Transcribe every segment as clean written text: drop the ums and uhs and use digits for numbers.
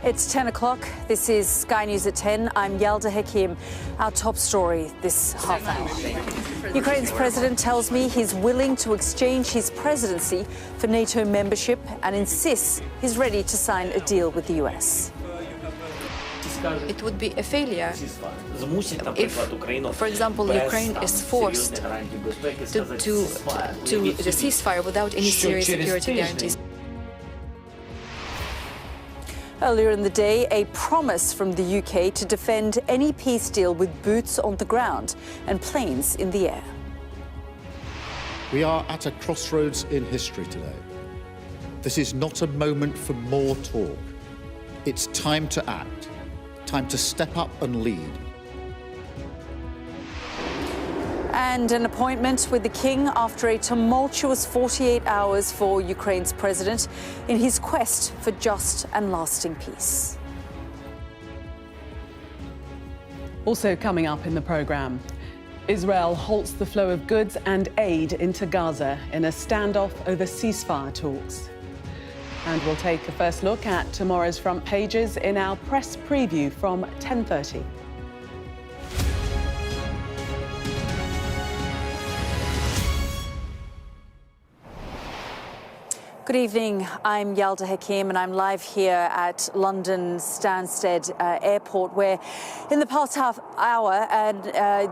It's 10 o'clock. This is Sky News at 10. I'm Yalda Hakim. Our top story this half hour. Ukraine's president tells me he's willing to exchange his presidency for NATO membership and insists he's ready to sign a deal with the US. It would be a failure if, for example, Ukraine is forced to the ceasefire without any serious security guarantees. Earlier in the day, a promise from the UK to defend any peace deal with boots on the ground and planes in the air. We are at a crossroads in history today. This is not a moment for more talk. It's time to act, time to step up and lead. And an appointment with the king after a tumultuous 48 hours for Ukraine's president in his quest for just and lasting peace. Also coming up in the programme, Israel halts the flow of goods and aid into Gaza in a standoff over ceasefire talks. And we'll take a first look at tomorrow's front pages in our press preview from 10:30. Good evening, I'm Yalda Hakim and I'm live here at London Stansted Airport, where in the past half hour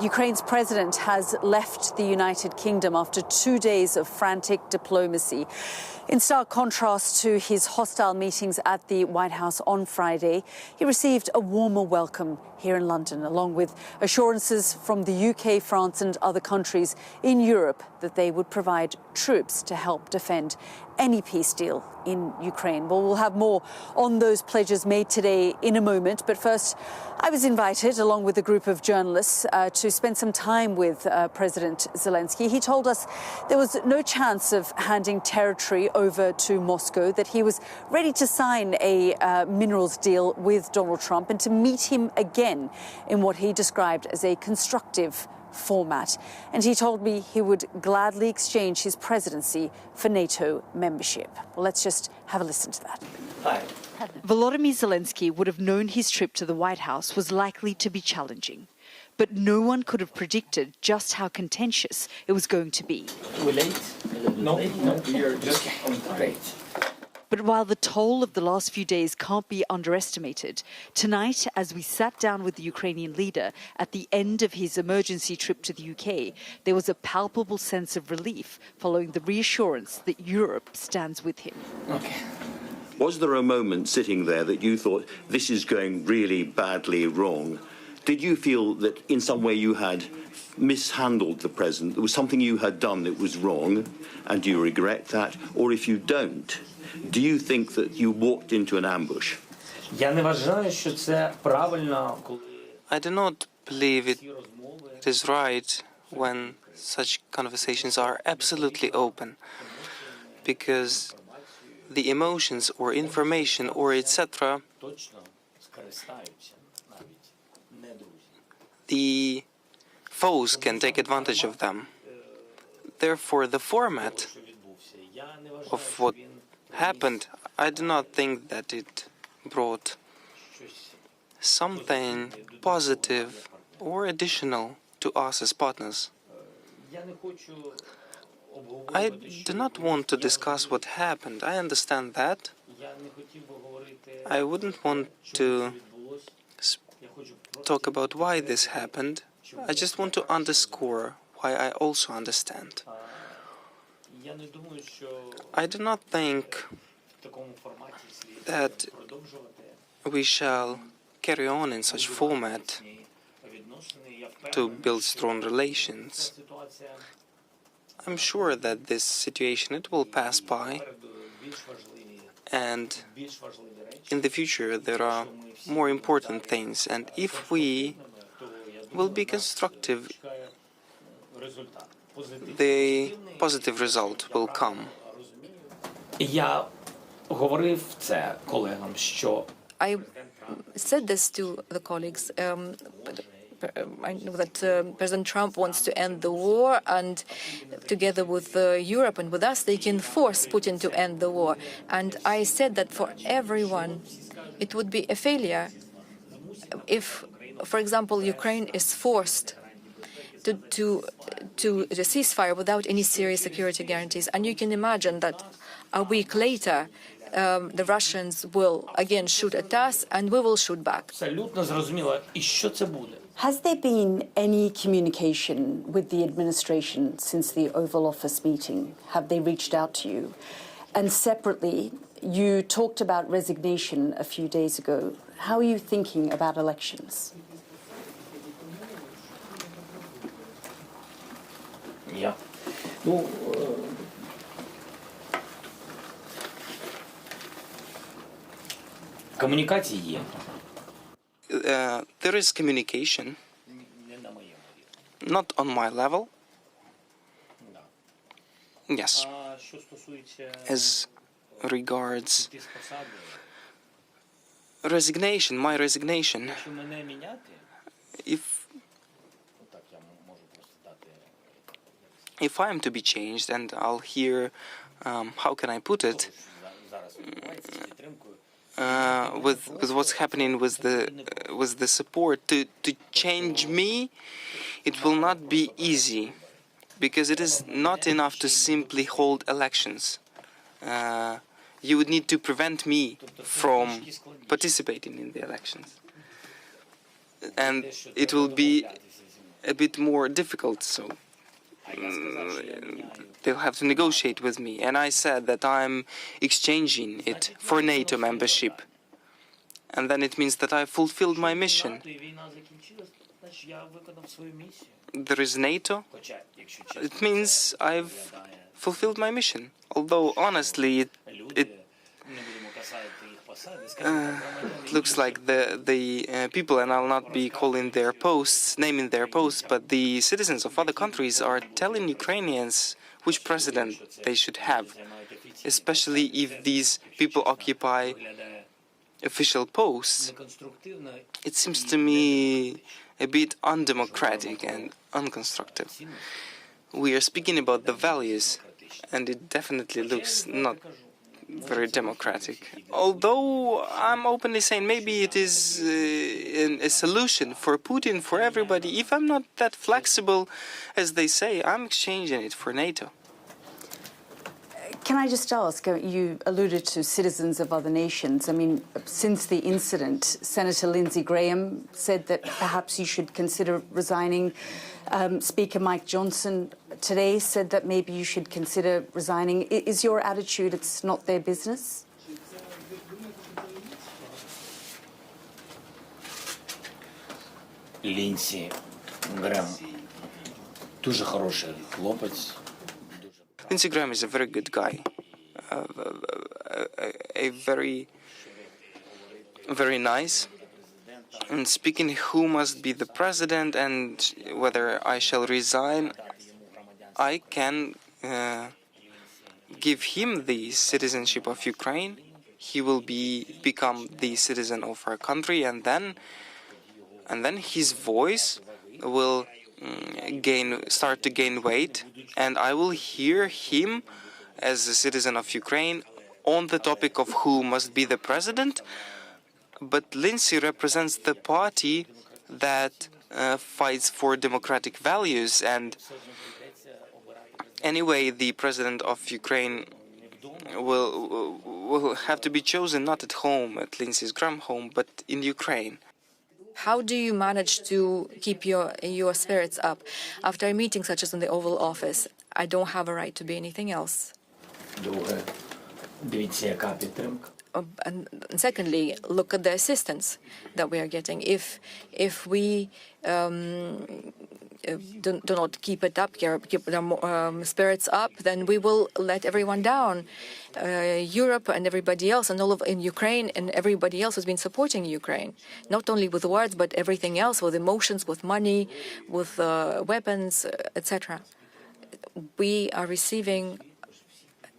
Ukraine's president has left the United Kingdom after 2 days of frantic diplomacy. In stark contrast to his hostile meetings at the White House on Friday, he received a warmer welcome here in London, along with assurances from the UK, France and other countries in Europe that they would provide troops to help defend any peace deal in Ukraine. Well, we'll have more on those pledges made today in a moment. But first, I was invited, along with a group of journalists, to spend some time with President Zelenskyy. He told us there was no chance of handing territory over to Moscow, that he was ready to sign a minerals deal with Donald Trump and to meet him again in what he described as a constructive format. And he told me he would gladly exchange his presidency for NATO membership. Well, let's just have a listen to that. Hi. Volodymyr Zelenskyy would have known his trip to the White House was likely to be challenging. But no one could have predicted just how contentious it was going to be. We're late? No, you're just great. But while the toll of the last few days can't be underestimated, tonight, as we sat down with the Ukrainian leader at the end of his emergency trip to the UK, there was a palpable sense of relief following the reassurance that Europe stands with him. Okay. Was there a moment sitting there that you thought, this is going really badly wrong? Did you feel that in some way you had mishandled the president? There was something you had done that was wrong, and do you regret that? Or if you don't, do you think that you walked into an ambush? I do not believe it is right when such conversations are absolutely open, because the emotions or information or etc. the foes can take advantage of them. Therefore, the format of what happened, I do not think that it brought something positive or additional to us as partners. I do not want to discuss what happened. I understand that. I wouldn't want to talk about why this happened. I just want to underscore why I also understand. I do not think that we shall carry on in such format to build strong relations. I'm sure that this situation, it will pass by, and in the future there are more important things, and if we will be constructive, the positive result will come. I said this to the colleagues. I know that President Trump wants to end the war, and together with Europe and with us, they can force Putin to end the war. And I said that for everyone, it would be a failure if, for example, Ukraine is forced to a ceasefire without any serious security guarantees. And you can imagine that a week later, the Russians will again shoot at us, and we will shoot back. Has there been any communication with the administration since the Oval Office meeting? Have they reached out to you? And separately, you talked about resignation a few days ago. How are you thinking about elections? Yeah. Комунікації є. There is communication, not on my level. Yes. As regards resignation, my resignation, if I am to be changed, and I'll hear, how can I put it, with what's happening with the support to change me, it will not be easy, because it is not enough to simply hold elections. You would need to prevent me from participating in the elections, and it will be a bit more difficult. So they'll have to negotiate with me. And I said that I'm exchanging it for NATO membership. And then it means that I fulfilled my mission. There is NATO. It means I've fulfilled my mission. Although, honestly, it looks like the people, and I'll not be calling their posts, naming their posts, but the citizens of other countries are telling Ukrainians which president they should have, especially if these people occupy official posts. It seems to me a bit undemocratic and unconstructive. We are speaking about the values, and it definitely looks not very democratic. Although I'm openly saying maybe it is a solution for Putin, for everybody. If I'm not that flexible as they say, I'm exchanging it for NATO. Can I just ask, you alluded to citizens of other nations. I mean, since the incident, Senator Lindsey Graham said that perhaps you should consider resigning. Speaker Mike Johnson today said that maybe you should consider resigning. Is your attitude it's not their business? Лінсі Грем дуже хороший хлопець. Lindsey Graham is a very good guy, a very nice. And speaking who must be the president and whether I shall resign, I can give him the citizenship of Ukraine. He will become the citizen of our country, and then his voice will start to gain weight, and I will hear him as a citizen of Ukraine on the topic of who must be the president. But Lindsey represents the party that fights for democratic values, and anyway, the president of Ukraine will have to be chosen not at home, at Lindsey Graham's home, but in Ukraine. How do you manage to keep your spirits up after a meeting such as in the Oval Office? I don't have a right to be anything else. And secondly, look at the assistance that we are getting. If we do not keep it up, keep the spirits up, then we will let everyone down. Europe and everybody else, and all of in Ukraine, and everybody else has been supporting Ukraine, not only with words but everything else, with emotions, with money, with weapons, etc. We are receiving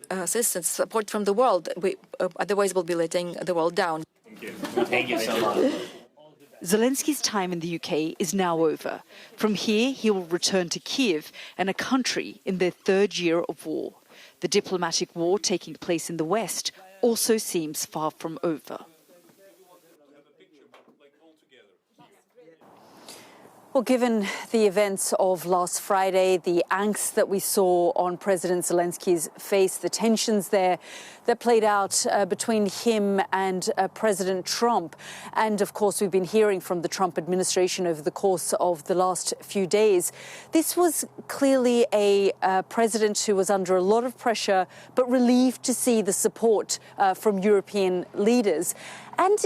assistance, support from the world. Otherwise, we'll be letting the world down. Thank you so much. Zelensky's time in the UK is now over. From here, he will return to Kiev and a country in their third year of war. The diplomatic war taking place in the West also seems far from over. Well, given the events of last Friday, the angst that we saw on President Zelensky's face, the tensions there that played out between him and President Trump, and of course we've been hearing from the Trump administration over the course of the last few days, this was clearly a president who was under a lot of pressure, but relieved to see the support from European leaders. And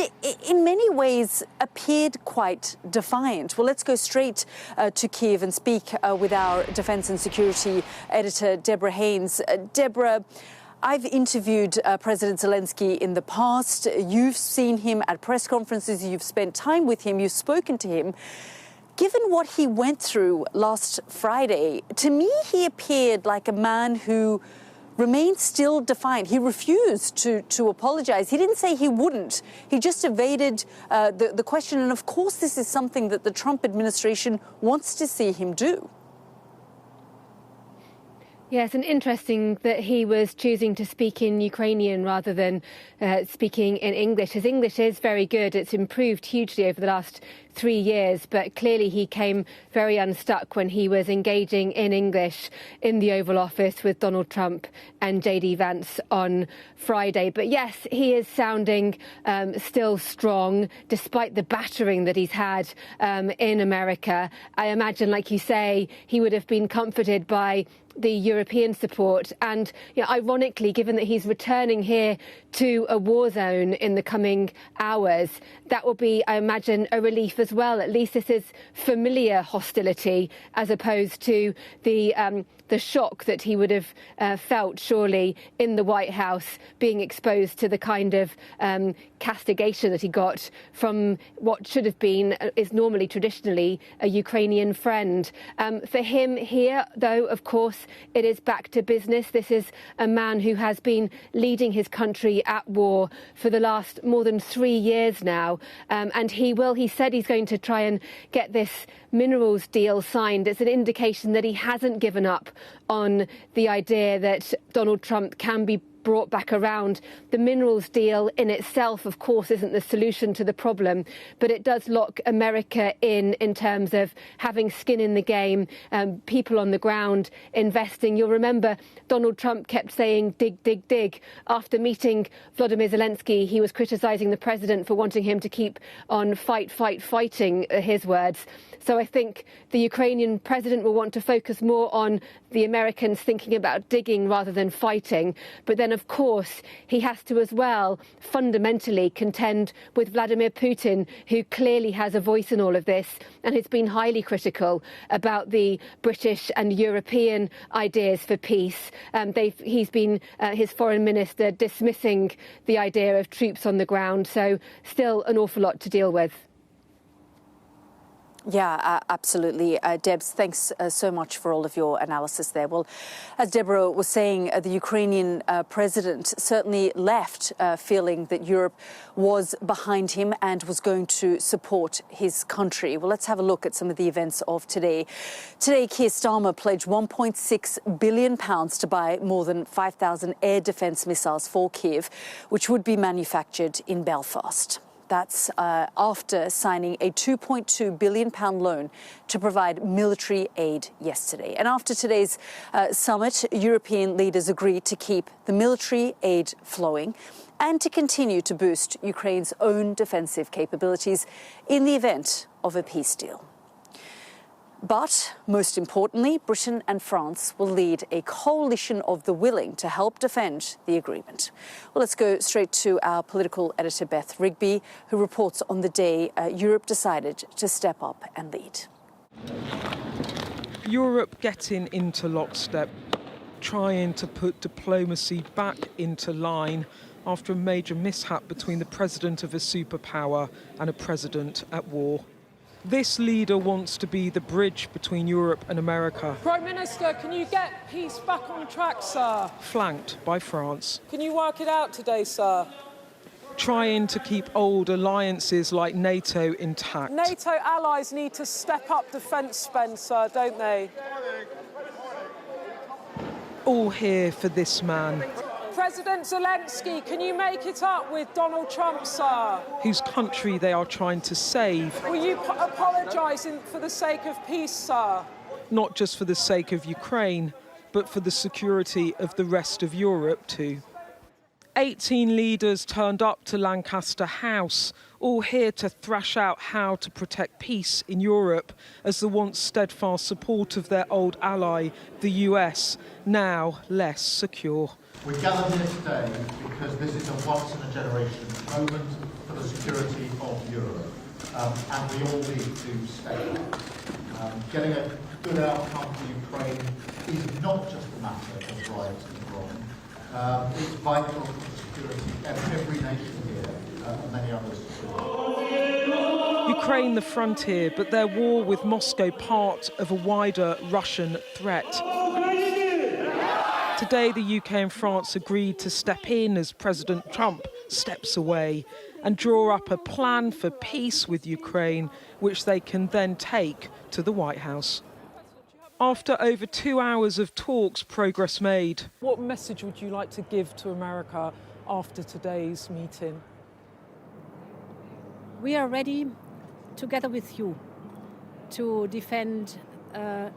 in many ways appeared quite defiant. Well, let's go straight to Kiev and speak with our defence and security editor, Deborah Haynes. Deborah, I've interviewed President Zelensky in the past. You've seen him at press conferences. You've spent time with him. You've spoken to him. Given what he went through last Friday, to me, he appeared like a man who remained still defiant. He refused to apologize. He didn't say he wouldn't. He just evaded the question. And of course, this is something that the Trump administration wants to see him do. Yes, and interesting that he was choosing to speak in Ukrainian rather than speaking in English. His English is very good. It's improved hugely over the last 3 years, but clearly he came very unstuck when he was engaging in English in the Oval Office with Donald Trump and J.D. Vance on Friday. But yes, he is sounding still strong, despite the battering that he's had in America. I imagine, like you say, he would have been comforted by the European support. And ironically, given that he's returning here to a war zone in the coming hours, that will be, I imagine, a relief as well. At least this is familiar hostility as opposed to the shock that he would have felt, surely, in the White House, being exposed to the kind of castigation that he got from what should have been, is normally traditionally, a Ukrainian friend. For him here, though, of course, it is back to business. This is a man who has been leading his country at war for the last more than 3 years now. And he said he's going to try and get this minerals deal signed. It's an indication that he hasn't given up on the idea that Donald Trump can be brought back around. The minerals deal in itself, of course, isn't the solution to the problem, but it does lock America in terms of having skin in the game, people on the ground investing. You'll remember Donald Trump kept saying, dig, dig, dig. After meeting Volodymyr Zelensky, he was criticising the president for wanting him to keep on fighting, his words. So I think the Ukrainian president will want to focus more on the Americans thinking about digging rather than fighting. But then, of course, he has to as well fundamentally contend with Vladimir Putin, who clearly has a voice in all of this and has been highly critical about the British and European ideas for peace. He's been, his foreign minister, dismissing the idea of troops on the ground. So still an awful lot to deal with. Yeah, absolutely. Debs, thanks so much for all of your analysis there. Well, as Deborah was saying, the Ukrainian president certainly left feeling that Europe was behind him and was going to support his country. Well, let's have a look at some of the events of today. Today, Keir Starmer pledged £1.6 billion to buy more than 5,000 air defence missiles for Kiev, which would be manufactured in Belfast. That's after signing a £2.2 billion loan to provide military aid yesterday. And after today's summit, European leaders agreed to keep the military aid flowing and to continue to boost Ukraine's own defensive capabilities in the event of a peace deal. But, most importantly, Britain and France will lead a coalition of the willing to help defend the agreement. Well, let's go straight to our political editor, Beth Rigby, who reports on the day Europe decided to step up and lead. Europe getting into lockstep, trying to put diplomacy back into line after a major mishap between the president of a superpower and a president at war. This leader wants to be the bridge between Europe and America. Prime Minister, can you get peace back on track, sir? Flanked by France. Can you work it out today, sir? trying to keep old alliances like NATO intact. NATO allies need to step up defence spend, sir, don't they? All here for this man. President Zelenskyy, can you make it up with Donald Trump, sir? Whose country they are trying to save. Will you apologise for the sake of peace, sir? Not just for the sake of Ukraine, but for the security of the rest of Europe too. 18 leaders turned up to Lancaster House, all here to thrash out how to protect peace in Europe as the once steadfast support of their old ally, the US, now less secure. We're gathered here today because this is a once-in-a-generation moment for the security of Europe, and we all need to stay up. Getting a good outcome for Ukraine is not just a matter of right and wrong. It's vital for the security of every nation here and many others. Ukraine the frontier, but their war with Moscow part of a wider Russian threat. Today, the UK and France agreed to step in as President Trump steps away and draw up a plan for peace with Ukraine, which they can then take to the White House. After over 2 hours of talks, progress made. What message would you like to give to America after today's meeting? We are ready, together with you, to defend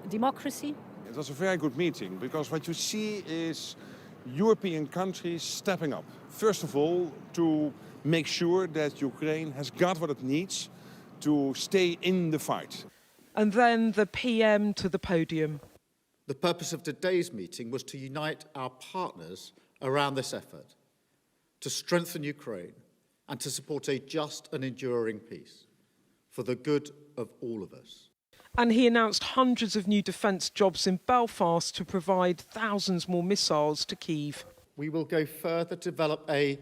democracy. It was a very good meeting because what you see is European countries stepping up. First of all, to make sure that Ukraine has got what it needs to stay in the fight. And then the PM to the podium. The purpose of today's meeting was to unite our partners around this effort, to strengthen Ukraine and to support a just and enduring peace for the good of all of us. And he announced hundreds of new defence jobs in Belfast to provide thousands more missiles to Kyiv. We will go further to develop a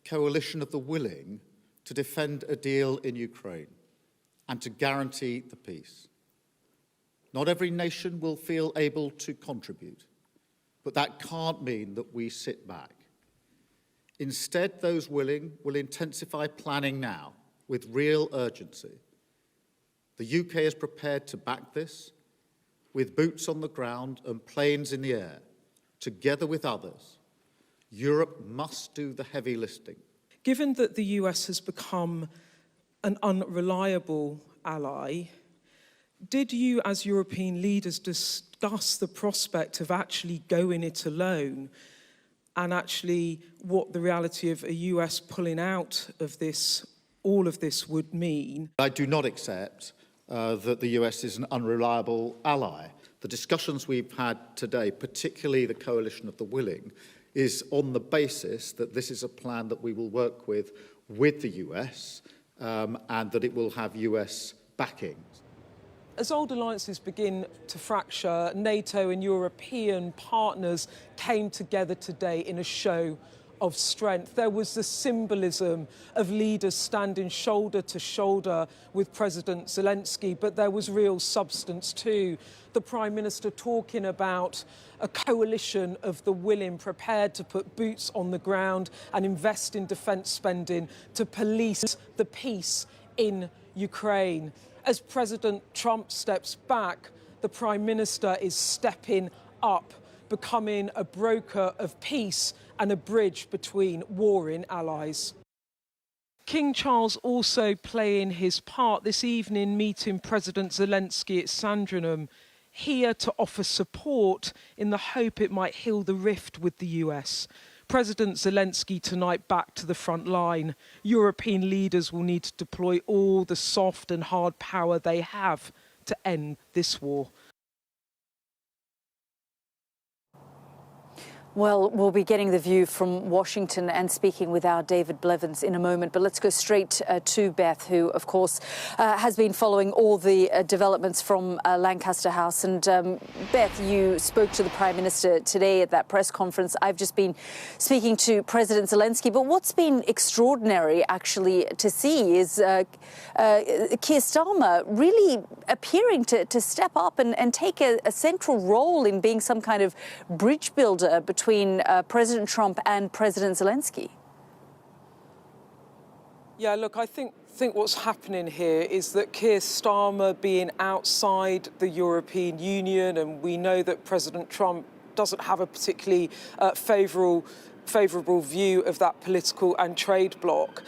coalition of the willing to defend a deal in Ukraine and to guarantee the peace. Not every nation will feel able to contribute, but that can't mean that we sit back. Instead, those willing will intensify planning now with real urgency. The UK is prepared to back this with boots on the ground and planes in the air. Together with others, Europe must do the heavy lifting. Given that the US has become an unreliable ally, did you as European leaders discuss the prospect of actually going it alone and actually what the reality of a US pulling out of this, all of this would mean? I do not accept that the US is an unreliable ally. The discussions we've had today, particularly the coalition of the willing, is on the basis that this is a plan that we will work with the US and that it will have US backing. As old alliances begin to fracture, NATO and European partners came together today in a show of strength. There was the symbolism of leaders standing shoulder to shoulder with President Zelenskyy, but there was real substance too. The Prime Minister talking about a coalition of the willing prepared to put boots on the ground and invest in defence spending to police the peace in Ukraine. As President Trump steps back, the Prime Minister is stepping up, becoming a broker of peace and a bridge between warring allies. King Charles also playing his part this evening, meeting President Zelenskyy at Sandringham, here to offer support in the hope it might heal the rift with the US. President Zelenskyy tonight back to the front line. European leaders will need to deploy all the soft and hard power they have to end this war. Well, we'll be getting the view from Washington and speaking with our David Blevins in a moment. But let's go straight to Beth, who, of course, has been following all the developments from Lancaster House. And Beth, you spoke to the Prime Minister today at that press conference. I've just been speaking to President Zelenskyy. But what's been extraordinary, actually, to see is Keir Starmer really appearing to step up and take a central role in being some kind of bridge builder between President Trump and President Zelenskyy. Yeah, look, I think what's happening here is that Keir Starmer being outside the European Union, and we know that President Trump doesn't have a particularly favourable view of that political and trade bloc,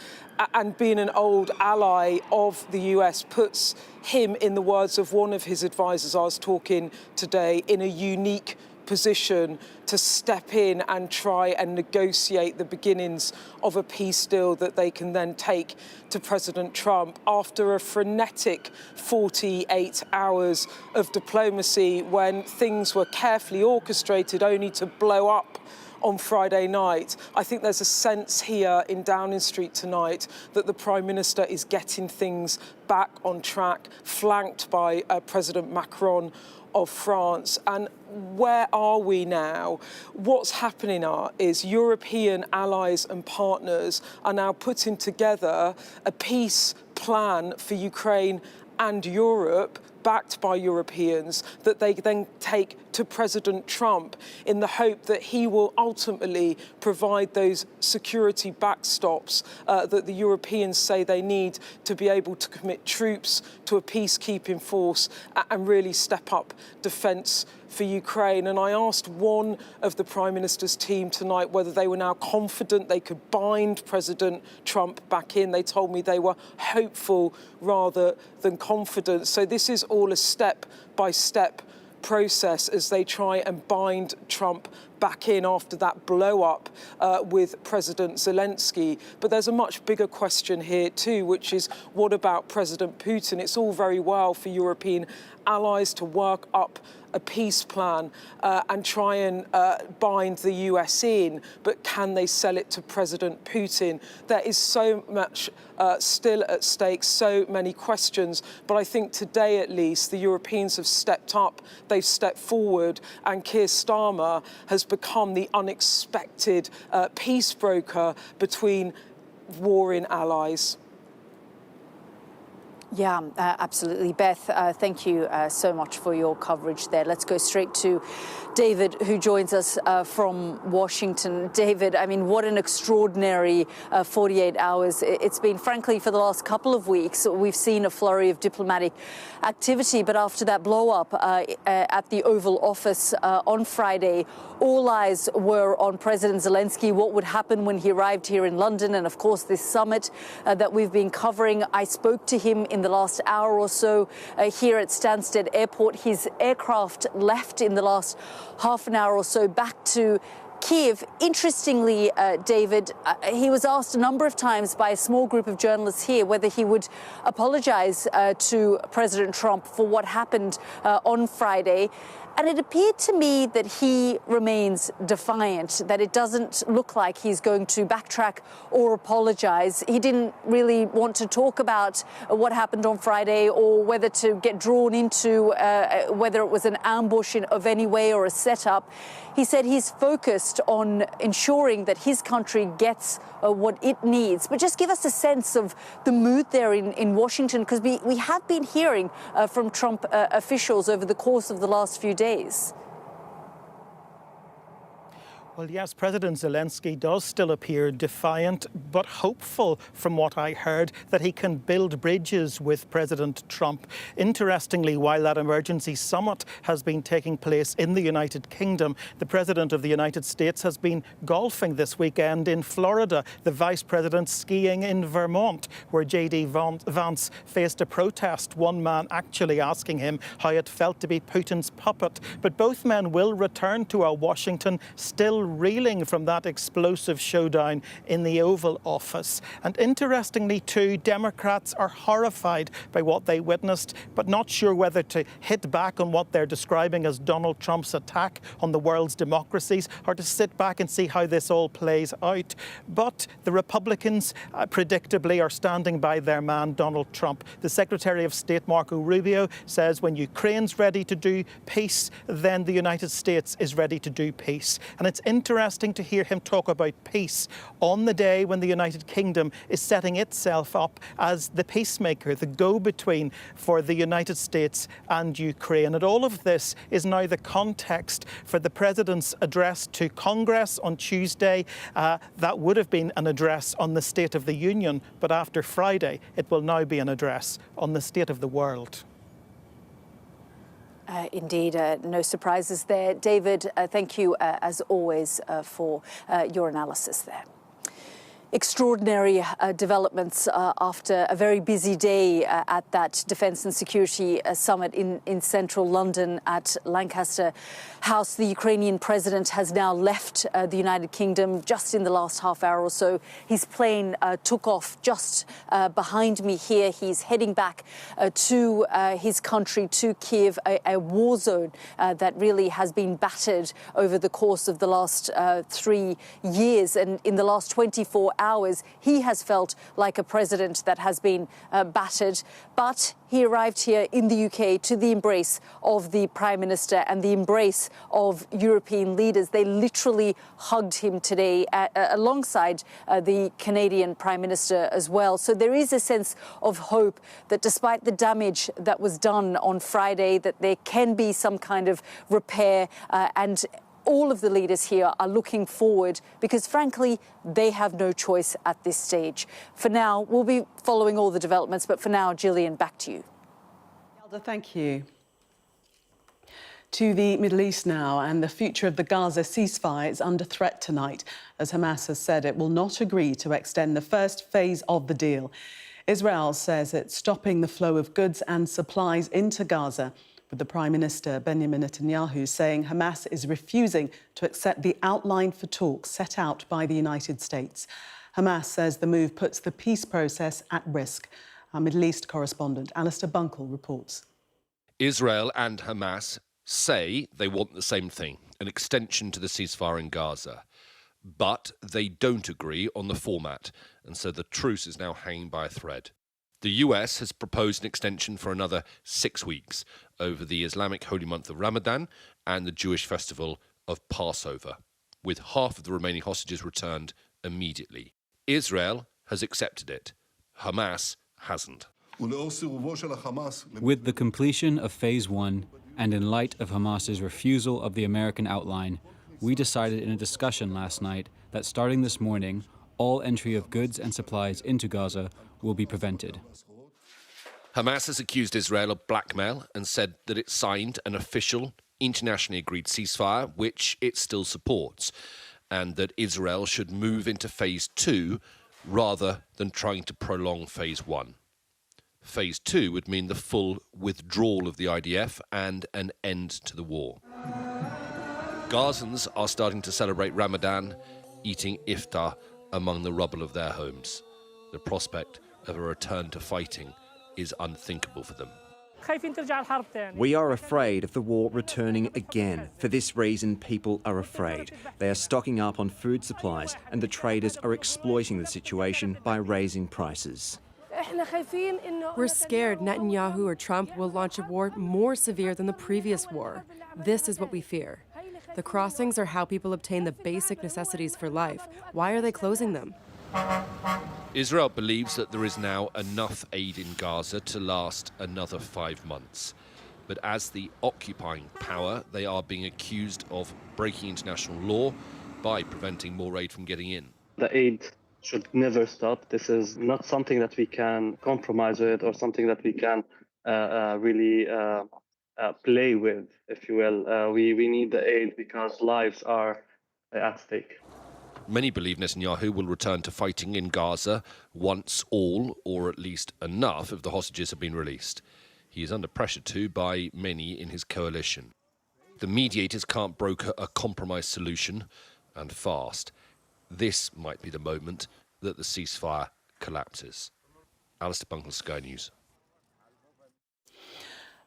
and being an old ally of the US puts him, in the words of one of his advisors I was talking today, in a unique position to step in and try and negotiate the beginnings of a peace deal that they can then take to President Trump after a frenetic 48 hours of diplomacy when things were carefully orchestrated only to blow up on Friday night. I think there's a sense here in Downing Street tonight that the Prime Minister is getting things back on track, flanked by President Macron of France. And where are we now? What's happening is European allies and partners are now putting together a peace plan for Ukraine and Europe, backed by Europeans, that they then take to President Trump in the hope that he will ultimately provide those security backstops that the Europeans say they need to be able to commit troops to a peacekeeping force and really step up defence for Ukraine. And I asked one of the Prime Minister's team tonight whether they were now confident they could bind President Trump back in. They told me they were hopeful rather than confident. So this is all a step-by-step process as they try and bind Trump back in after that blow-up with President Zelenskyy. But there's a much bigger question here too, which is what about President Putin? It's all very well for European allies to work up a peace plan and try and bind the US in, but can they sell it to President Putin? There is so much still at stake, so many questions, but I think today at least the Europeans have stepped up, they've stepped forward, and Keir Starmer has become the unexpected peace broker between warring allies. Yeah, absolutely. Beth, thank you so much for your coverage there. Let's go straight to David, who joins us from Washington. David, I mean, what an extraordinary 48 hours it's been. Frankly, for the last couple of weeks, we've seen a flurry of diplomatic activity. But after that blow-up at the Oval Office on Friday, all eyes were on President Zelenskyy, what would happen when he arrived here in London, and of course this summit that we've been covering. I spoke to him in the last hour or so here at Stansted Airport. His aircraft left in the last half an hour or so back to Kiev. Interestingly, David, he was asked a number of times by a small group of journalists here whether he would apologize to President Trump for what happened on Friday. And it appeared to me that he remains defiant, that it doesn't look like he's going to backtrack or apologize. He didn't really want to talk about what happened on Friday or whether to get drawn into whether it was an ambush of any way or a setup. He said he's focused on ensuring that his country gets what it needs. But just give us a sense of the mood there in Washington, because we have been hearing from Trump officials over the course of the last few days. Well, yes, President Zelenskyy does still appear defiant, but hopeful from what I heard that he can build bridges with President Trump. Interestingly, while that emergency summit has been taking place in the United Kingdom, the President of the United States has been golfing this weekend in Florida, the Vice President skiing in Vermont, where J.D. Vance faced a protest, one man actually asking him how it felt to be Putin's puppet. But both men will return to Washington still reeling from that explosive showdown in the Oval Office. And interestingly too, Democrats are horrified by what they witnessed, but not sure whether to hit back on what they're describing as Donald Trump's attack on the world's democracies, or to sit back and see how this all plays out. But the Republicans, predictably, are standing by their man, Donald Trump. The Secretary of State, Marco Rubio, says when Ukraine's ready to do peace, then the United States is ready to do peace. And it's interesting to hear him talk about peace on the day when the United Kingdom is setting itself up as the peacemaker, the go-between for the United States and Ukraine. And all of this is now the context for the President's address to Congress on Tuesday. That would have been an address on the State of the Union, but after Friday, it will now be an address on the state of the world. Indeed, no surprises there. David, thank you, as always, for your analysis there. Extraordinary developments after a very busy day at that Defence and Security Summit in central London at Lancaster House. The Ukrainian president has now left the United Kingdom just in the last half hour or so. His plane took off just behind me here. He's heading back to his country, to Kiev, a war zone that really has been battered over the course of the last 3 years. And in the last 24 hours, he has felt like a president that has been battered. But he arrived here in the UK to the embrace of the Prime Minister and the embrace of European leaders. They literally hugged him today alongside the Canadian Prime Minister as well. So there is a sense of hope that despite the damage that was done on Friday, that there can be some kind of repair and all of the leaders here are looking forward because, frankly, they have no choice at this stage. For now, we'll be following all the developments, but for now, Gillian, back to you. Yalda, thank you. To the Middle East now, and the future of the Gaza ceasefire is under threat tonight, as Hamas has said it will not agree to extend the first phase of the deal. Israel says it's stopping the flow of goods and supplies into Gaza, with the Prime Minister, Benjamin Netanyahu, saying Hamas is refusing to accept the outline for talks set out by the United States. Hamas says the move puts the peace process at risk. Our Middle East correspondent, Alistair Bunkle, reports. Israel and Hamas say they want the same thing, an extension to the ceasefire in Gaza. But they don't agree on the format, and so the truce is now hanging by a thread. The US has proposed an extension for another 6 weeks over the Islamic holy month of Ramadan and the Jewish festival of Passover, with half of the remaining hostages returned immediately. Israel has accepted it. Hamas hasn't. With the completion of Phase 1 and in light of Hamas's refusal of the American outline, we decided in a discussion last night that starting this morning, all entry of goods and supplies into Gaza will be prevented. Hamas has accused Israel of blackmail and said that it signed an official, internationally agreed ceasefire, which it still supports, and that Israel should move into Phase 2 rather than trying to prolong Phase 1. Phase 2 would mean the full withdrawal of the IDF and an end to the war. Gazans are starting to celebrate Ramadan, eating iftar among the rubble of their homes. The prospect of a return to fighting is unthinkable for them. We are afraid of the war returning again. For this reason, people are afraid. They are stocking up on food supplies, and the traders are exploiting the situation by raising prices. We're scared Netanyahu or Trump will launch a war more severe than the previous war. This is what we fear. The crossings are how people obtain the basic necessities for life. Why are they closing them? Israel believes that there is now enough aid in Gaza to last another 5 months. But as the occupying power, they are being accused of breaking international law by preventing more aid from getting in. The aid should never stop. This is not something that we can compromise with or something that we can really play with, if you will. We need the aid because lives are at stake. Many believe Netanyahu will return to fighting in Gaza once all, or at least enough, of the hostages have been released. He is under pressure too by many in his coalition. The mediators can't broker a compromise solution, and fast. This might be the moment that the ceasefire collapses. Alistair Bunkle, Sky News.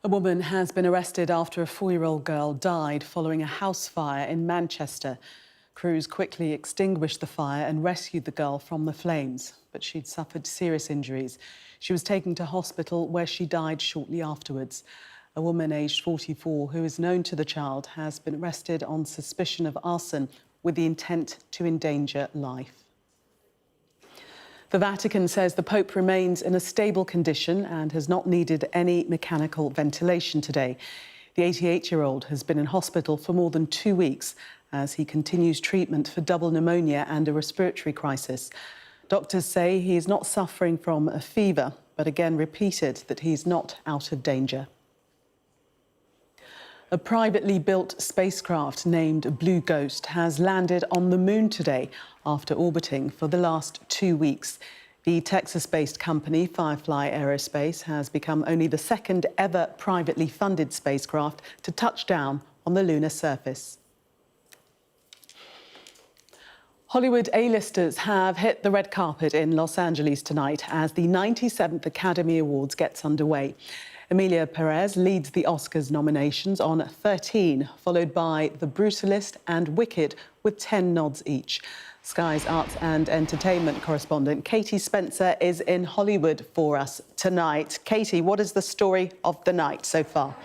A woman has been arrested after a 4-year-old girl died following a house fire in Manchester. Crews quickly extinguished the fire and rescued the girl from the flames, but she'd suffered serious injuries. She was taken to hospital where she died shortly afterwards. A woman aged 44 who is known to the child has been arrested on suspicion of arson with the intent to endanger life. The Vatican says the Pope remains in a stable condition and has not needed any mechanical ventilation today. The 88-year-old has been in hospital for more than 2 weeks as he continues treatment for double pneumonia and a respiratory crisis. Doctors say he is not suffering from a fever, but again repeated that he is not out of danger. A privately built spacecraft named Blue Ghost has landed on the moon today after orbiting for the last 2 weeks. The Texas-based company Firefly Aerospace has become only the second ever privately funded spacecraft to touch down on the lunar surface. Hollywood A-listers have hit the red carpet in Los Angeles tonight as the 97th Academy Awards gets underway. Emilia Perez leads the Oscars nominations on 13, followed by The Brutalist and Wicked with 10 nods each. Sky's arts and entertainment correspondent Katie Spencer is in Hollywood for us tonight. Katie, what is the story of the night so far?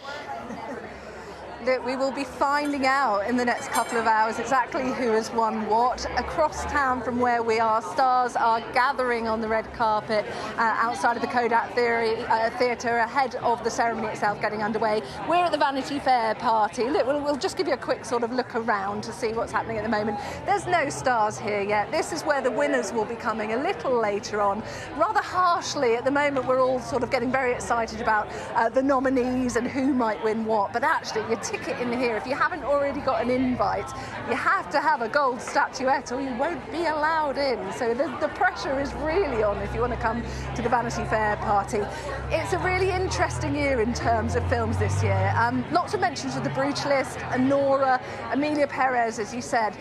That we will be finding out in the next couple of hours exactly who has won what. Across town from where we are, stars are gathering on the red carpet outside of the Kodak Theatre ahead of the ceremony itself getting underway. We're at the Vanity Fair party. Look, we'll just give you a quick sort of look around to see what's happening at the moment. There's no stars here yet. This is where the winners will be coming a little later on. Rather harshly, at the moment, we're all sort of getting very excited about the nominees and who might win what, but actually, your ticket in here, if you haven't already got an invite, you have to have a gold statuette or you won't be allowed in. So the pressure is really on if you want to come to the Vanity Fair party. It's a really interesting year in terms of films this year. Lots of mentions of The Brutalist, Nora, Emilia Perez, as you said.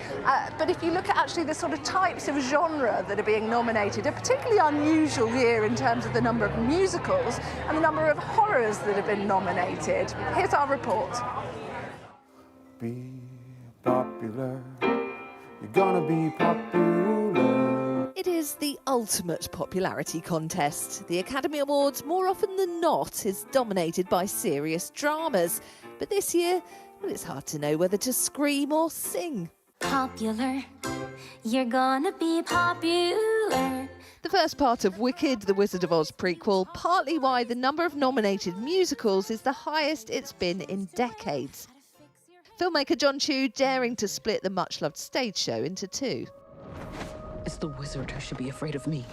But if you look at actually the sort of types of genre that are being nominated, a particularly unusual year in terms of the number of musicals and the number of horrors that have been nominated. Here's our report. Be popular, you're gonna be popular. It is the ultimate popularity contest. The Academy Awards, more often than not, is dominated by serious dramas. But this year, well, it's hard to know whether to scream or sing. Popular, you're gonna be popular. The first part of Wicked, the Wizard of Oz prequel, partly why the number of nominated musicals is the highest it's been in decades. Filmmaker John Chu daring to split the much-loved stage show into two. It's the wizard who should be afraid of me.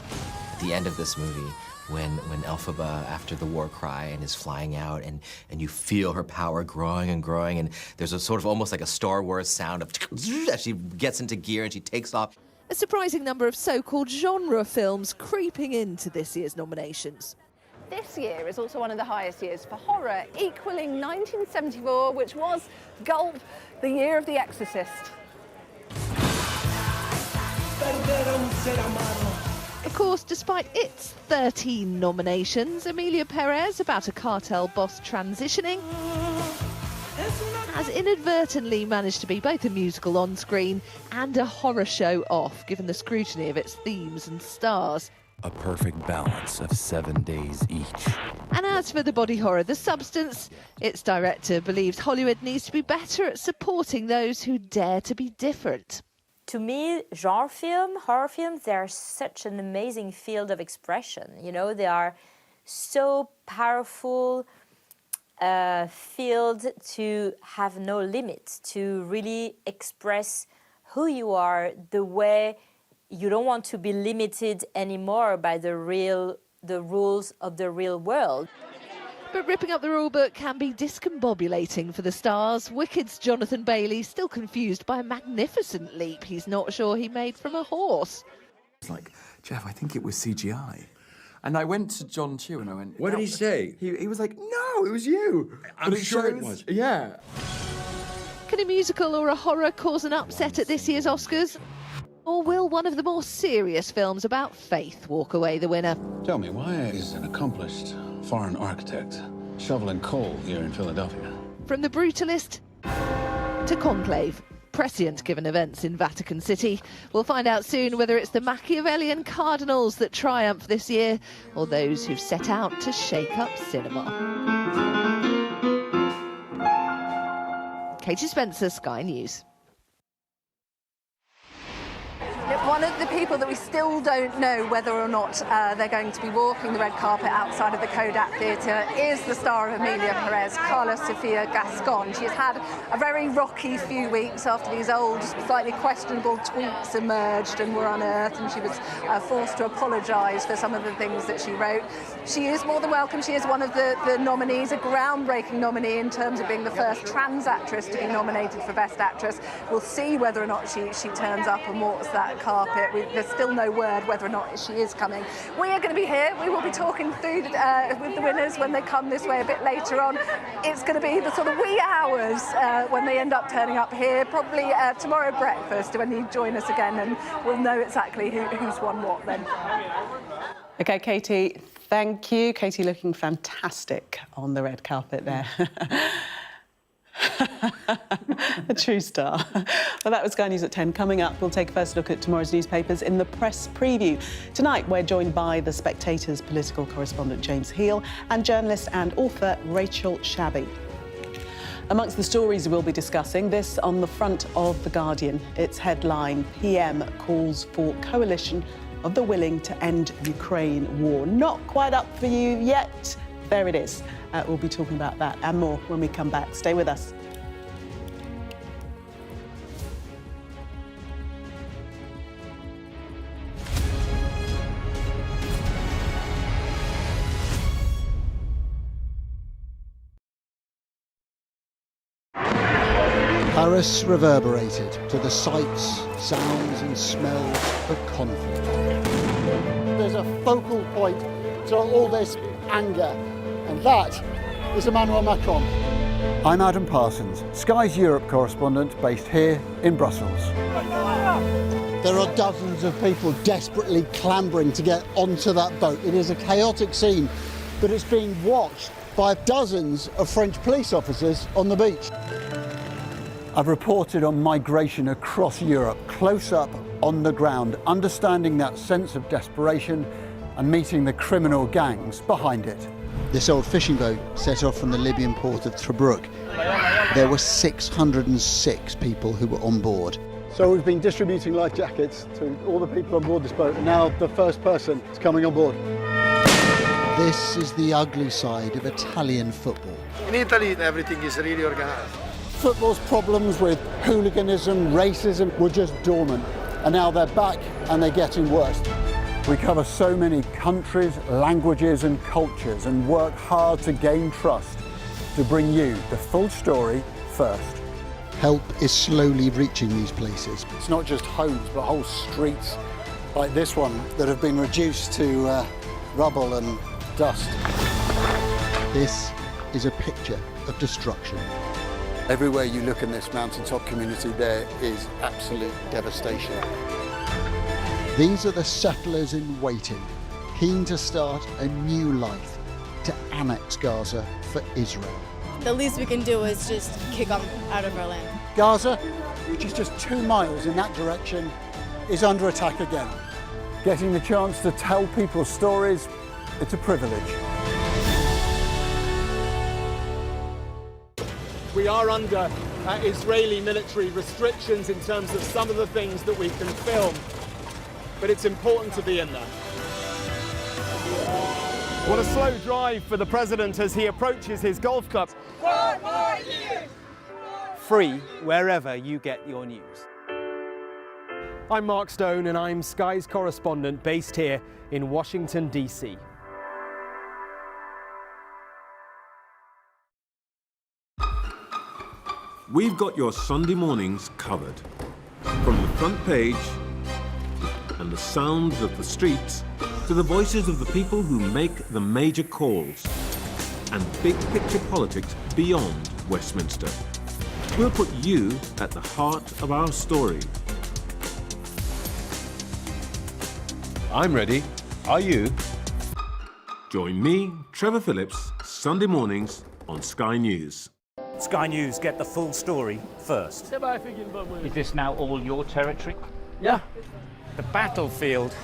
At the end of this movie, when Elphaba, after the war cry, and is flying out, and you feel her power growing and growing, and there's a sort of almost like a Star Wars sound of as she gets into gear and she takes off. A surprising number of so-called genre films creeping into this year's nominations. This year is also one of the highest years for horror, equalling 1974, which was, gulp, the year of The Exorcist. Of course, despite its 13 nominations, Emilia Perez, about a cartel boss transitioning, has inadvertently managed to be both a musical on screen and a horror show off, given the scrutiny of its themes and stars. A perfect balance of 7 days each. And as for the body horror, The Substance, its director believes Hollywood needs to be better at supporting those who dare to be different. To me, genre film, horror films, they are such an amazing field of expression. You know, they are so powerful field to have no limits, to really express who you are, the way you don't want to be limited anymore by the rules of the real world. But ripping up the rule book can be discombobulating for the stars. Wicked's Jonathan Bailey still confused by a magnificent leap he's not sure he made from a horse. It's like, Jeff, I think it was CGI. And I went to John Chu and I went... What did he say? He was like, no, it was you. I'm sure it was. Yeah. Can a musical or a horror cause an upset at this year's Oscars? Or will one of the more serious films about faith walk away the winner? Tell me, why is an accomplished foreign architect shoveling coal here in Philadelphia? From The Brutalist to Conclave, prescient given events in Vatican City. We'll find out soon whether it's the Machiavellian cardinals that triumph this year or those who've set out to shake up cinema. Katie Spencer, Sky News. One of the people that we still don't know whether or not they're going to be walking the red carpet outside of the Kodak Theatre is the star of Emilia Perez, Carla Sofia Gascon. She's had a very rocky few weeks after these old, slightly questionable tweets emerged and were unearthed, and she was forced to apologise for some of the things that she wrote. She is more than welcome. She is one of the nominees, a groundbreaking nominee in terms of being the first trans actress to be nominated for Best Actress. We'll see whether or not she turns up and walks that carpet. There's still no word whether or not she is coming. We are going to be here. We will be talking through with the winners when they come this way a bit later on. It's going to be the sort of wee hours when they end up turning up here, probably tomorrow breakfast when you join us again, and we'll know exactly who's won what then. OK, Katie, thank you. Katie looking fantastic on the red carpet there. A true star. Well, that was Sky News at 10. Coming up, we'll take a first look at tomorrow's newspapers in the press preview. Tonight, we're joined by The Spectator's political correspondent James Heal and journalist and author Rachel Shabby. Amongst the stories we'll be discussing, this on the front of The Guardian. Its headline, PM calls for coalition of the willing to end Ukraine war. Not quite up for you yet. There it is. We'll be talking about that and more when we come back. Stay with us. Paris reverberated to the sights, sounds and smells of conflict. There's a focal point to all this anger, and that is Emmanuel Macron. I'm Adam Parsons, Sky's Europe correspondent based here in Brussels. There are dozens of people desperately clambering to get onto that boat. It is a chaotic scene, but it's being watched by dozens of French police officers on the beach. I've reported on migration across Europe, close up on the ground, understanding that sense of desperation and meeting the criminal gangs behind it. This old fishing boat set off from the Libyan port of Tobruk. There were 606 people who were on board. So we've been distributing life jackets to all the people on board this boat, and now the first person is coming on board. This is the ugly side of Italian football. In Italy, everything is really organized. Football's problems with hooliganism, racism were just dormant, and now they're back and they're getting worse. We cover so many countries, languages and cultures and work hard to gain trust to bring you the full story first. Help is slowly reaching these places. It's not just homes, but whole streets like this one that have been reduced to rubble and dust. This is a picture of destruction. Everywhere you look in this mountaintop community, there is absolute devastation. These are the settlers in waiting, keen to start a new life, to annex Gaza for Israel. The least we can do is just kick them out of our land. Gaza, which is just 2 miles in that direction, is under attack again. Getting the chance to tell people's stories, it's a privilege. We are under Israeli military restrictions in terms of some of the things that we can film, but it's important to be in there. What a slow drive for the president as he approaches his golf club. 4 more years! Free wherever you get your news. I'm Mark Stone and I'm Sky's correspondent based here in Washington, D.C. We've got your Sunday mornings covered. From the front page and the sounds of the streets to the voices of the people who make the major calls and big picture politics beyond Westminster. We'll put you at the heart of our story. I'm ready. Are you? Join me, Trevor Phillips, Sunday mornings on Sky News. Sky News get the full story first. Is this now all your territory? Yeah. The battlefield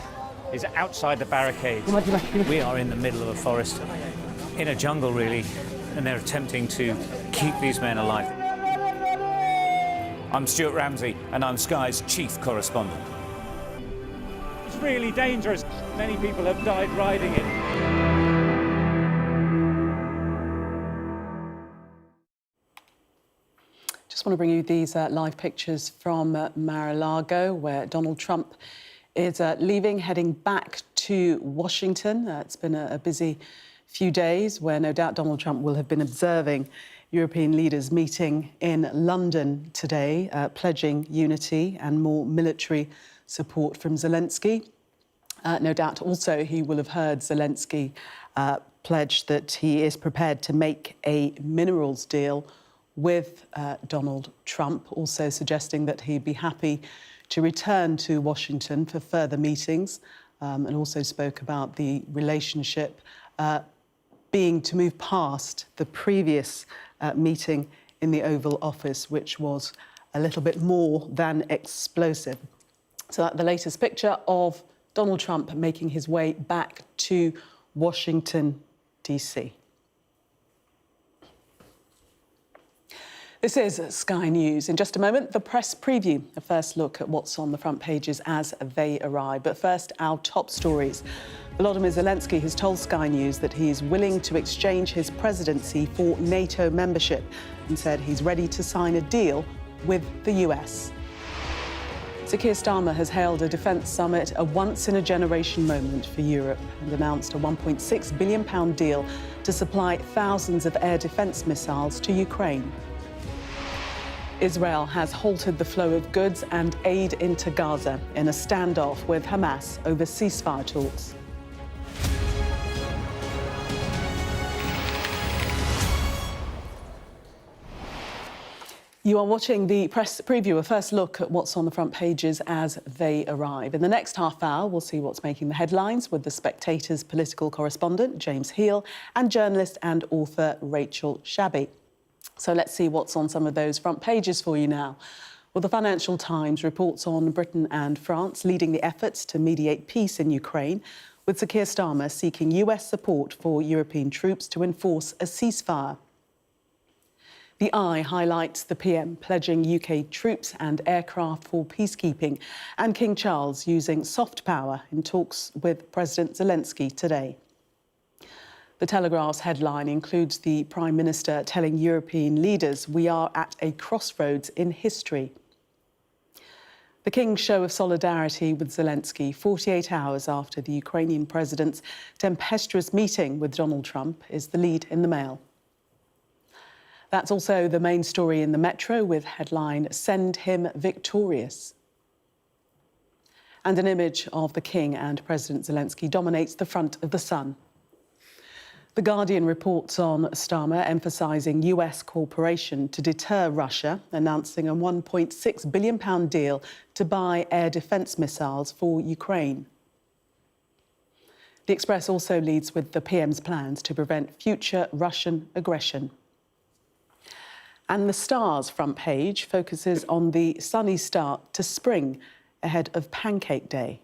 is outside the barricades. We are in the middle of a forest, in a jungle really, and they're attempting to keep these men alive. I'm Stuart Ramsey, and I'm Sky's chief correspondent. really dangerous. Many people have died riding it. Just want to bring you these live pictures from Mar-a-Lago, where Donald Trump is leaving, heading back to Washington. It's been a busy few days where no doubt Donald Trump will have been observing European leaders meeting in London today, pledging unity and more military support from Zelenskyy. No doubt also he will have heard Zelenskyy pledge that he is prepared to make a minerals deal with Donald Trump, also suggesting that he'd be happy to return to Washington for further meetings, and also spoke about the relationship being to move past the previous meeting in the Oval Office, which was a little bit more than explosive. So the latest picture of Donald Trump making his way back to Washington, D.C. This is Sky News. In just a moment, the press preview, a first look at what's on the front pages as they arrive. But first, our top stories. Volodymyr Zelenskyy has told Sky News that he is willing to exchange his presidency for NATO membership and said he's ready to sign a deal with the US. Sir Keir Starmer has hailed a defence summit a once-in-a-generation moment for Europe and announced a £1.6 billion deal to supply thousands of air defence missiles to Ukraine. Israel has halted the flow of goods and aid into Gaza in a standoff with Hamas over ceasefire talks. You are watching the press preview, a first look at what's on the front pages as they arrive. In the next half hour, we'll see what's making the headlines with The Spectator's political correspondent, James Heal, and journalist and author Rachel Shabby. So let's see what's on some of those front pages for you now. Well, the Financial Times reports on Britain and France leading the efforts to mediate peace in Ukraine, with Sir Keir Starmer seeking US support for European troops to enforce a ceasefire. The Eye highlights the PM pledging UK troops and aircraft for peacekeeping, and King Charles using soft power in talks with President Zelenskyy today. The Telegraph's headline includes the Prime Minister telling European leaders we are at a crossroads in history. The King's show of solidarity with Zelenskyy 48 hours after the Ukrainian president's tempestuous meeting with Donald Trump is the lead in the Mail. That's also the main story in the Metro, with headline, "Send him victorious." And an image of the King and President Zelenskyy dominates the front of The Sun. The Guardian reports on Starmer emphasising US cooperation to deter Russia, announcing a £1.6 billion deal to buy air defence missiles for Ukraine. The Express also leads with the PM's plans to prevent future Russian aggression. And the Star's front page focuses on the sunny start to spring ahead of Pancake Day.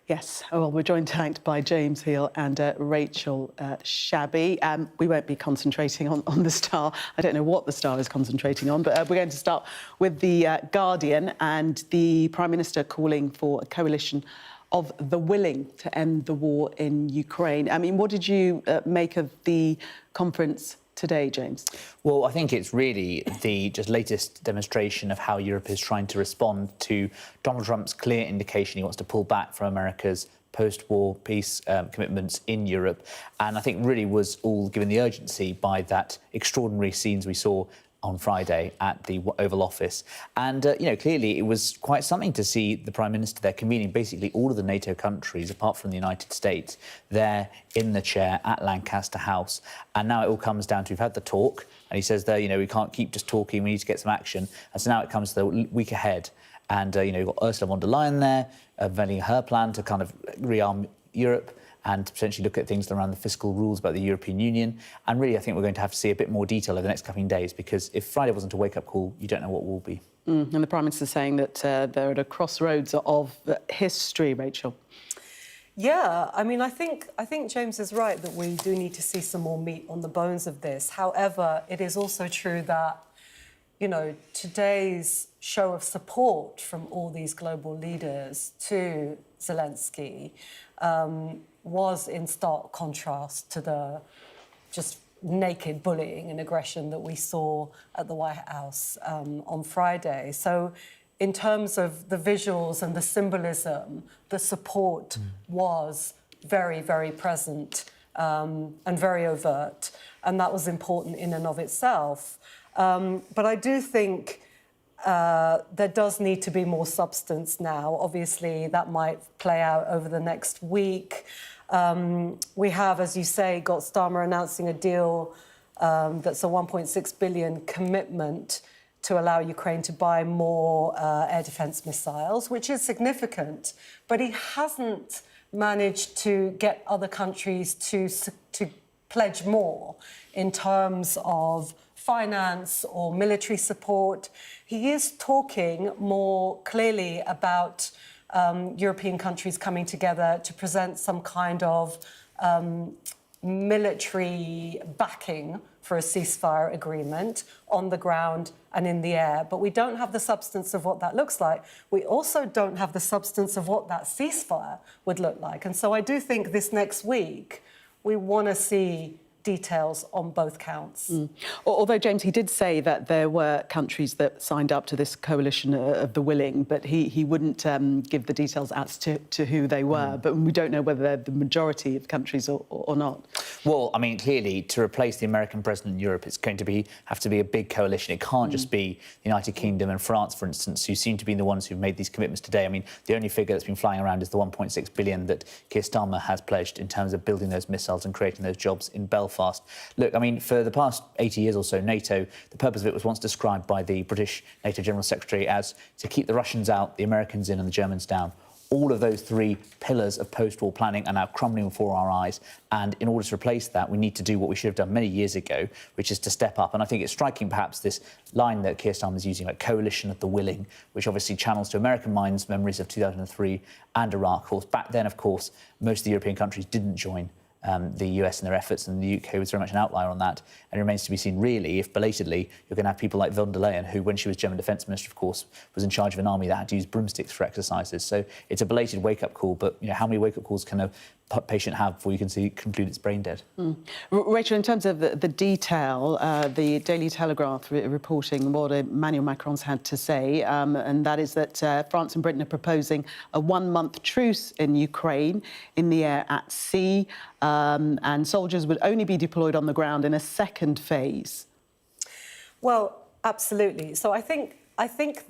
Yes, well, we're joined tonight by James Heal and Rachel Shabby. We won't be concentrating on the Star. I don't know what the Star is concentrating on, but we're going to start with the Guardian and the Prime Minister calling for a coalition of the willing to end the war in Ukraine. I mean, what did you make of the conference today, James? Well, I think it's really the just latest demonstration of how Europe is trying to respond to Donald Trump's clear indication he wants to pull back from America's post-war peace commitments in Europe. And I think really was all given the urgency by that extraordinary scenes we saw on Friday at the Oval Office. And, clearly it was quite something to see the Prime Minister there convening basically all of the NATO countries, apart from the United States, there in the chair at Lancaster House. And now it all comes down to, we've had the talk, and he says there, we can't keep just talking, we need to get some action. And so now it comes to the week ahead. And, you've got Ursula von der Leyen there, unveiling her plan to kind of rearm Europe and potentially look at things around the fiscal rules about the European Union. And really, I think we're going to have to see a bit more detail over the next couple of days, because if Friday wasn't a wake-up call, you don't know what will be. And the Prime Minister's saying that they're at a crossroads of history, Rachel. Yeah, I mean, I think James is right that we do need to see some more meat on the bones of this. However, it is also true that you know, today's show of support from all these global leaders to Zelenskyy was in stark contrast to the just naked bullying and aggression that we saw at the White House on Friday. So in terms of the visuals and the symbolism, the support was very, very present and very overt. And that was important in and of itself. But I do think there does need to be more substance now. Obviously, that might play out over the next week. We have, as you say, got Starmer announcing a deal that's a 1.6 billion commitment to allow Ukraine to buy more air defence missiles, which is significant. But he hasn't managed to get other countries to pledge more in terms of finance or military support. He is talking more clearly about European countries coming together to present some kind of military backing for a ceasefire agreement on the ground and in the air. But we don't have the substance of what that looks like. We also don't have the substance of what that ceasefire would look like. And so I do think this next week we want to see details on both counts. Although, James, he did say that there were countries that signed up to this coalition of the willing, but he wouldn't give the details as to who they were. But we don't know whether they're the majority of countries or not. Well, I mean, clearly, to replace the American president in Europe, it's going to have to be a big coalition. It can't just be the United Kingdom and France, for instance, who seem to be the ones who've made these commitments today. I mean, the only figure that's been flying around is the 1.6 billion that Keir Starmer has pledged in terms of building those missiles and creating those jobs in Belfast. Look, I mean, for the past 80 years or so, NATO, the purpose of it was once described by the British NATO General Secretary as to keep the Russians out, the Americans in and the Germans down. All of those three pillars of post-war planning are now crumbling before our eyes. And in order to replace that, we need to do what we should have done many years ago, which is to step up. And I think it's striking, perhaps, this line that Keir Starmer is using, like coalition of the willing, which obviously channels to American minds memories of 2003 and Iraq. Of course, back then, of course, most of the European countries didn't join the US in their efforts, and the UK was very much an outlier on that. And it remains to be seen, really, if belatedly you're going to have people like von der Leyen, who, when she was German Defence Minister, of course, was in charge of an army that had to use broomsticks for exercises. So it's a belated wake-up call, but you know, how many wake-up calls can a patient have before you can conclude it's brain dead? Rachel, in terms of the detail, the Daily Telegraph reporting what Emmanuel Macron's had to say, and that is that France and Britain are proposing a one-month truce in Ukraine, in the air, at sea, and soldiers would only be deployed on the ground in a second phase. Well, absolutely. So I think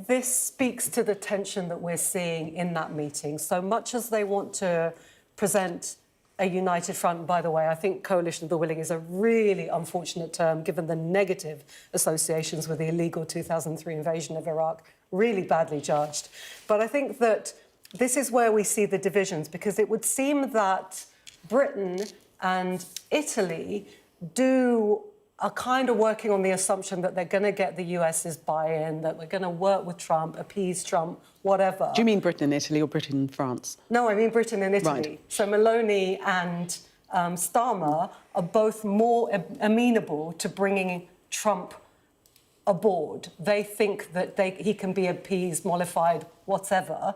this speaks to the tension that we're seeing in that meeting. So much as they want to present a united front, by the way, I think coalition of the willing is a really unfortunate term given the negative associations with the illegal 2003 invasion of Iraq, really badly judged. But I think that this is where we see the divisions, because it would seem that Britain and Italy are kind of working on the assumption that they're going to get the US's buy-in, that we're going to work with Trump, appease Trump, whatever. Do you mean Britain and Italy or Britain and France? No, I mean Britain and Italy. Right. So Meloni and Starmer are both more amenable to bringing Trump aboard. They think that he can be appeased, mollified, whatever.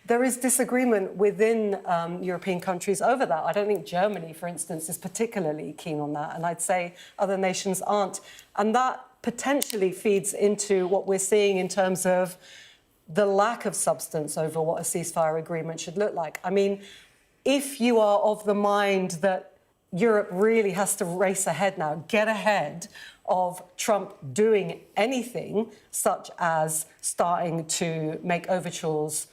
There is disagreement within European countries over that. I don't think Germany, for instance, is particularly keen on that, and I'd say other nations aren't. And that potentially feeds into what we're seeing in terms of the lack of substance over what a ceasefire agreement should look like. I mean, if you are of the mind that Europe really has to race ahead now, get ahead of Trump doing anything, such as starting to make overtures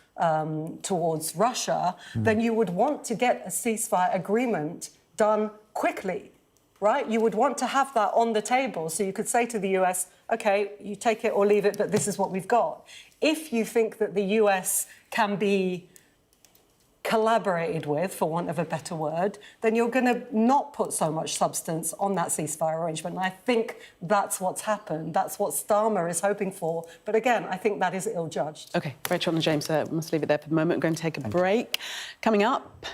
towards Russia, then you would want to get a ceasefire agreement done quickly, right? You would want to have that on the table so you could say to the US, OK, you take it or leave it, but this is what we've got. If you think that the US can be collaborated with, for want of a better word, then you're going to not put so much substance on that ceasefire arrangement. And I think that's what's happened. That's what Starmer is hoping for. But again, I think that is ill-judged. OK, Rachel and James, we must leave it there for the moment. We're going to take a break. Coming up,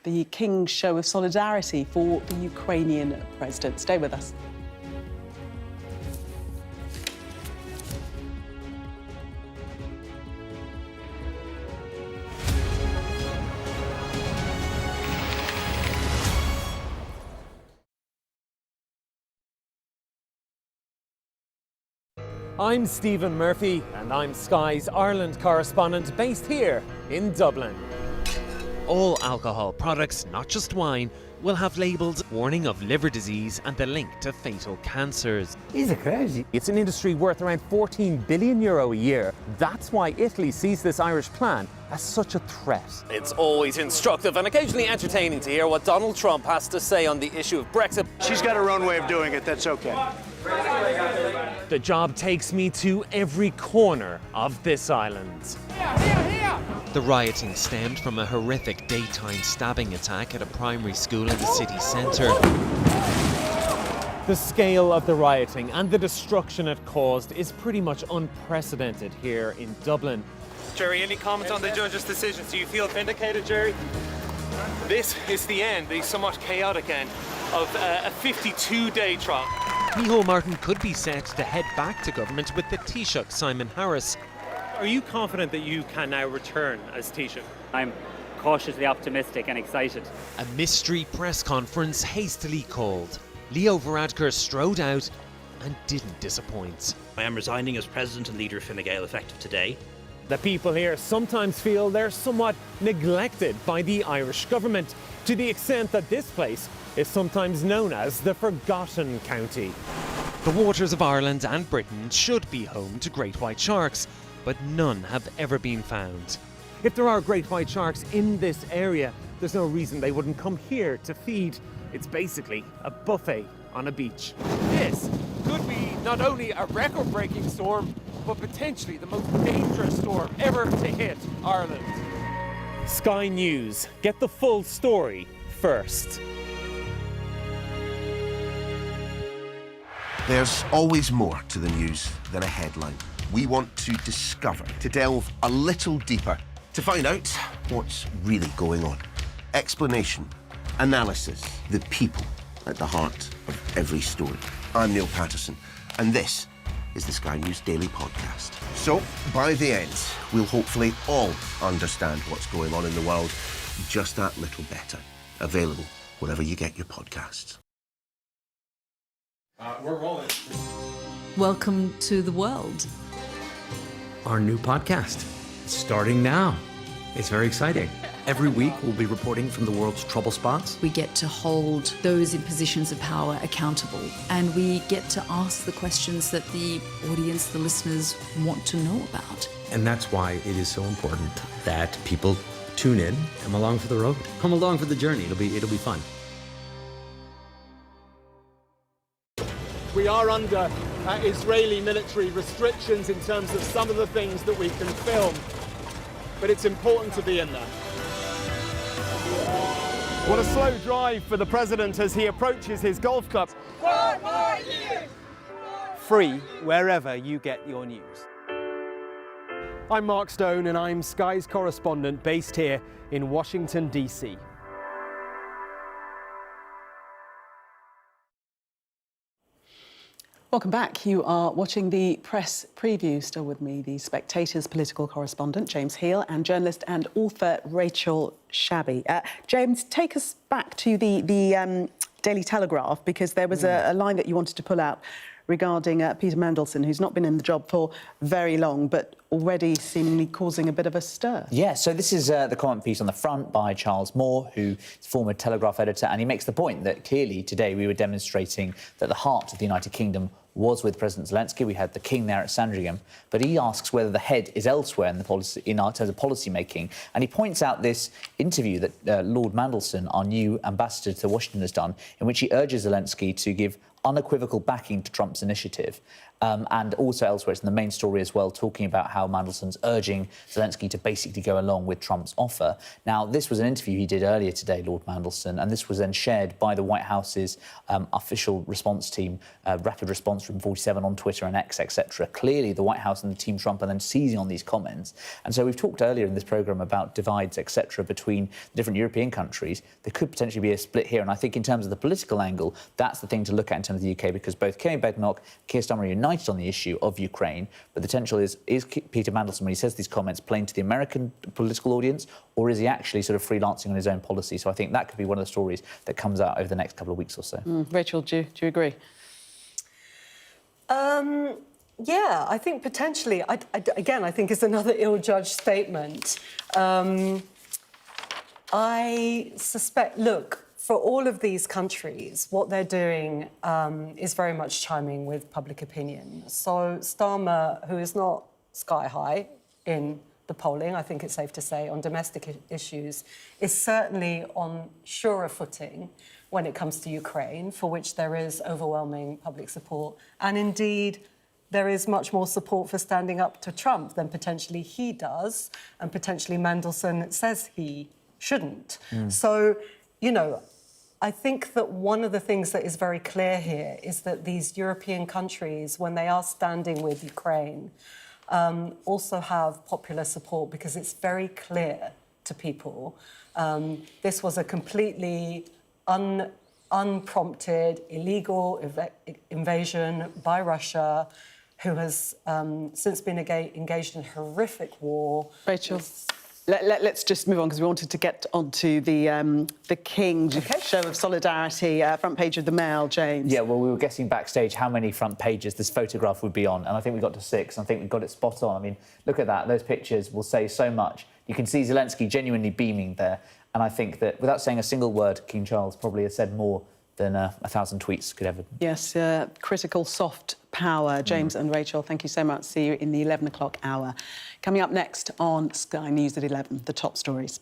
the King's show of solidarity for the Ukrainian president. Stay with us. I'm Stephen Murphy, and I'm Sky's Ireland correspondent based here in Dublin. All alcohol products, not just wine, will have labels warning of liver disease and the link to fatal cancers. Is it crazy? It's an industry worth around €14 billion a year. That's why Italy sees this Irish plan as such a threat. It's always instructive and occasionally entertaining to hear what Donald Trump has to say on the issue of Brexit. She's got her own way of doing it, that's okay. The job takes me to every corner of this island. The rioting stemmed from a horrific daytime stabbing attack at a primary school in the city centre. The scale of the rioting and the destruction it caused is pretty much unprecedented here in Dublin. Jerry, any comment on the judge's decisions? Do you feel vindicated, Jerry? This is the end, the somewhat chaotic end, of a 52-day trial. Micheál Martin could be set to head back to government with the Taoiseach Simon Harris. Are you confident that you can now return as Taoiseach? I'm cautiously optimistic and excited. A mystery press conference hastily called. Leo Varadkar strode out and didn't disappoint. I am resigning as President and Leader of Fine Gael effective today. The people here sometimes feel they're somewhat neglected by the Irish government, to the extent that this place is sometimes known as the Forgotten County. The waters of Ireland and Britain should be home to great white sharks, but none have ever been found. If there are great white sharks in this area, there's no reason they wouldn't come here to feed. It's basically a buffet on a beach. This could be not only a record-breaking storm, but potentially the most dangerous storm ever to hit Ireland. Sky News, get the full story first. There's always more to the news than a headline. We want to discover, to delve a little deeper, to find out what's really going on. Explanation, analysis, the people at the heart of every story. I'm Neil Patterson, and this is the Sky News Daily Podcast. So, by the end, we'll hopefully all understand what's going on in the world just that little better. Available wherever you get your podcasts. We're rolling. Welcome to the world. Our new podcast, starting now. It's very exciting. Every week, we'll be reporting from the world's trouble spots. We get to hold those in positions of power accountable, and we get to ask the questions that the audience, the listeners, want to know about. And that's why it is so important that people tune in, come along for the road, come along for the journey. It'll be fun. We are under Israeli military restrictions in terms of some of the things that we can film, but it's important to be in there. What a slow drive for the president as he approaches his golf club. 4 more years! Free wherever you get your news. I'm Mark Stone, and I'm Sky's correspondent based here in Washington, D.C. Welcome back. You are watching the press preview. Still with me, the Spectator's political correspondent, James Heal, and journalist and author, Rachel Shabby. James, take us back to the Daily Telegraph, because there was a line that you wanted to pull out regarding Peter Mandelson, who's not been in the job for very long, but already seemingly causing a bit of a stir. Yeah, so this is the comment piece on the front by Charles Moore, who's former Telegraph editor, and he makes the point that clearly today we were demonstrating that the heart of the United Kingdom was with President Zelenskyy. We had the King there at Sandringham, but he asks whether the head is elsewhere in the policy, in terms of policy making, and he points out this interview that Lord Mandelson, our new ambassador to Washington, has done, in which he urges Zelenskyy to give unequivocal backing to Trump's initiative. And also elsewhere, it's in the main story as well, talking about how Mandelson's urging Zelenskyy to basically go along with Trump's offer. Now, this was an interview he did earlier today, Lord Mandelson, and this was then shared by the White House's official response team, Rapid Response Room 47 on Twitter and X, etc. Clearly, the White House and the Team Trump are then seizing on these comments. And so we've talked earlier in this programme about divides, etc., between different European countries. There could potentially be a split here. And I think in terms of the political angle, that's the thing to look at in terms of the UK, because both Kemi Badenoch, Keir Starmer are united on the issue of Ukraine, but the potential is Peter Mandelson, when he says these comments, playing to the American political audience, or is he actually sort of freelancing on his own policy? So I think that could be one of the stories that comes out over the next couple of weeks or so. Rachel, do you agree? Yeah, I think potentially. Again, I think it's another ill-judged statement. I suspect, look, for all of these countries, what they're doing is very much chiming with public opinion. So Starmer, who is not sky high in the polling, I think it's safe to say, on domestic issues, is certainly on surer footing when it comes to Ukraine, for which there is overwhelming public support. And indeed, there is much more support for standing up to Trump than potentially he does, and potentially Mandelson says he shouldn't. So, you know, I think that one of the things that is very clear here is that these European countries, when they are standing with Ukraine, also have popular support, because it's very clear to people. This was a completely unprompted, illegal invasion by Russia, who has since been engaged in a horrific war. Rachel, let's just move on, because we wanted to get onto the King show of solidarity, front page of the Mail, James. Yeah, well, we were guessing backstage how many front pages this photograph would be on, and I think we got to 6. I think we got it spot on. I mean, look at that. Those pictures will say so much. You can see Zelenskyy genuinely beaming there, and I think that, without saying a single word, King Charles probably has said more than 1,000 tweets could ever. Yes, critical soft power. James and Rachel, thank you so much. See you in the 11 o'clock hour. Coming up next on Sky News at 11, the top stories.